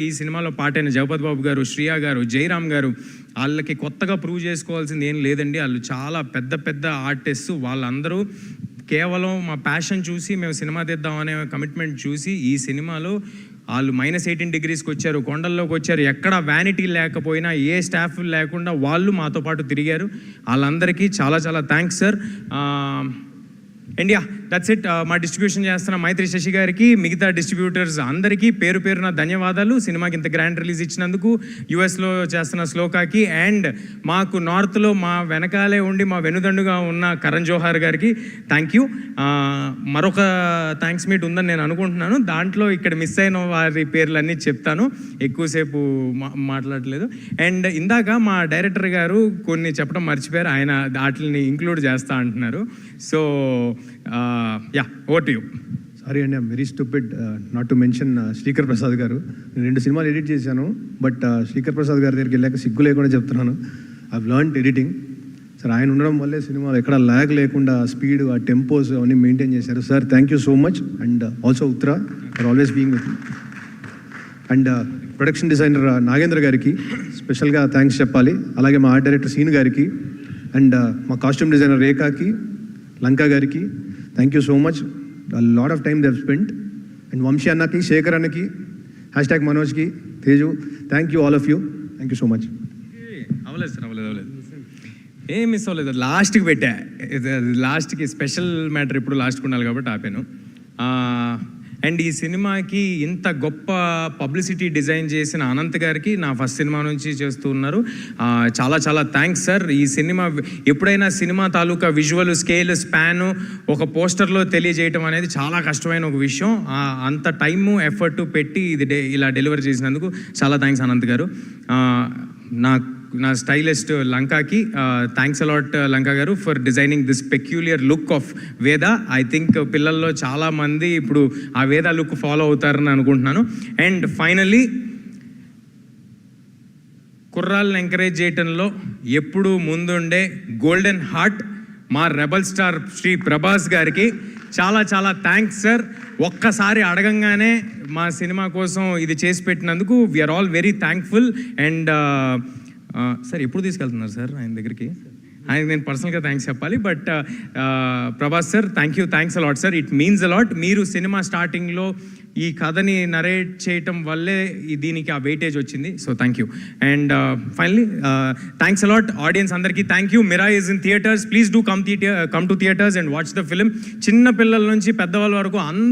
ఈ సినిమాలో పాటైన జగపతి బాబు గారు, శ్రియా గారు, జయరామ్ గారు వాళ్ళకి కొత్తగా ప్రూవ్ చేసుకోవాల్సింది ఏం లేదండి. వాళ్ళు చాలా పెద్ద పెద్ద ఆర్టిస్టు. వాళ్ళందరూ కేవలం మా ప్యాషన్ చూసి మేము సినిమా తీద్దామనే కమిట్మెంట్ చూసి ఈ సినిమాలో వాళ్ళు -18 డిగ్రీస్కి వచ్చారు, కొండల్లోకి వచ్చారు. ఎక్కడ వ్యానిటీ లేకపోయినా, ఏ స్టాఫ్ లేకుండా వాళ్ళు మాతో పాటు తిరిగారు. వాళ్ళందరికీ చాలా చాలా thanks sir. And yeah, that's it. మా డిస్ట్రిబ్యూషన్ చేస్తున్న మైత్రి శశి గారికి, మిగతా డిస్ట్రిబ్యూటర్స్ అందరికీ పేరు పేరున ధన్యవాదాలు. సినిమాకి ఇంత గ్రాండ్ రిలీజ్ ఇచ్చినందుకు, యూఎస్లో చేస్తున్న శ్లోకాకి, అండ్ మాకు నార్త్లో మా వెనకాలే ఉండి మా వెనుదండుగా ఉన్న కరణ్ జోహార్ గారికి థ్యాంక్ యూ. మరొక థ్యాంక్స్ మీట్ ఉందని నేను అనుకుంటున్నాను. దాంట్లో ఇక్కడ మిస్ అయిన వారి పేర్లన్నీ చెప్తాను, ఎక్కువసేపు మాట్లాడలేదు. అండ్ ఇందాక మా డైరెక్టర్ గారు కొన్ని చెప్పడం మర్చిపోయారు, ఆయన వాటిని ఇంక్లూడ్ చేస్తా అంటున్నారు. So yeah, over to you. Sorry అండి, I'm very stupid not to mention Srikar Prasad గారు. నేను 2 సినిమాలు ఎడిట్ చేశాను, బట్ శ్రీకర్ ప్రసాద్ గారి దగ్గరికి వెళ్ళాక సిగ్గు లేకుండా చెప్తున్నాను, ఐ లర్న్డ్ ఎడిటింగ్. సార్ ఆయన ఉండడం వల్లే సినిమాలు ఎక్కడ ల్యాగ్ లేకుండా స్పీడ్, ఆ టెంపోస్ అవన్నీ మెయింటైన్ చేశారు. Sir thank you so much. And also Uttara for always being with. And production designer Nagendra గారికి స్పెషల్గా థ్యాంక్స్ చెప్పాలి. అలాగే మా ఆర్ట్ డైరెక్టర్ సీన్ గారికి, అండ్ మా కాస్ట్యూమ్ డిజైనర్ రేఖాకి, లంకా గారికి thank you so much. Lot of time they spent. And Vamsi అన్నకి, శేఖర్ అన్నకి, # మనోజ్కి, Teju, thank you all of you. Thank you so much. అవ్వలేదు సార్, అవ్వలేదు. ఏం మిస్ అవ్వలేదు. లాస్ట్కి పెట్టా, లాస్ట్కి స్పెషల్ మ్యాటర్ ఇప్పుడు లాస్ట్కి ఉండాలి కాబట్టి ఆపాను. అండ్ ఈ సినిమాకి ఇంత గొప్ప పబ్లిసిటీ డిజైన్ చేసిన అనంత్ గారికి, నా ఫస్ట్ సినిమా నుంచి చేస్తూ ఉన్నారు, చాలా చాలా థ్యాంక్స్ సార్. ఈ సినిమా ఎప్పుడైనా సినిమా తాలూకా విజువల్, స్కేల్, స్పాను ఒక పోస్టర్లో తెలియజేయటం అనేది చాలా కష్టమైన ఒక విషయం. అంత టైము, ఎఫర్టు పెట్టి ఇది ఇలా డెలివర్ చేసినందుకు చాలా థ్యాంక్స్ అనంత్ గారు. నా స్టైలిస్ట్ లంకాకి థ్యాంక్స్ అలాట్ లంకా గారు for designing this peculiar look of వేద. ఐ థింక్ పిల్లల్లో చాలామంది ఇప్పుడు ఆ వేద లుక్ ఫాలో అవుతారని అనుకుంటున్నాను. అండ్ ఫైనల్లీ కుర్రాళ్ళని ఎంకరేజ్ చేయటంలో ఎప్పుడు ముందుండే గోల్డెన్ హార్ట్ మా రెబల్ స్టార్ శ్రీ ప్రభాస్ గారికి చాలా చాలా థ్యాంక్స్ సార్. ఒక్కసారి అడగంగానే మా సినిమా కోసం ఇది చేసి పెట్టినందుకు we are all very thankful. And sir ఎప్పుడు తీసుకెళ్తున్నారు సార్ ఆయన దగ్గరికి? ఆయనకి నేను పర్సనల్గా థ్యాంక్స్ చెప్పాలి. But Prabhas sir thanks a lot sir. It means a lot. మీరు సినిమా స్టార్టింగ్లో ఈ కథని నరేట్ చేయటం వల్లే దీనికి ఆ వెయిటేజ్ వచ్చింది. So thank you. And finally thanks a lot audience అందరికీ thank you. Mira is in theatres. Please do come to theatres and watch the film. చిన్న పిల్లల నుంచి పెద్దవాళ్ళ వరకు అందరూ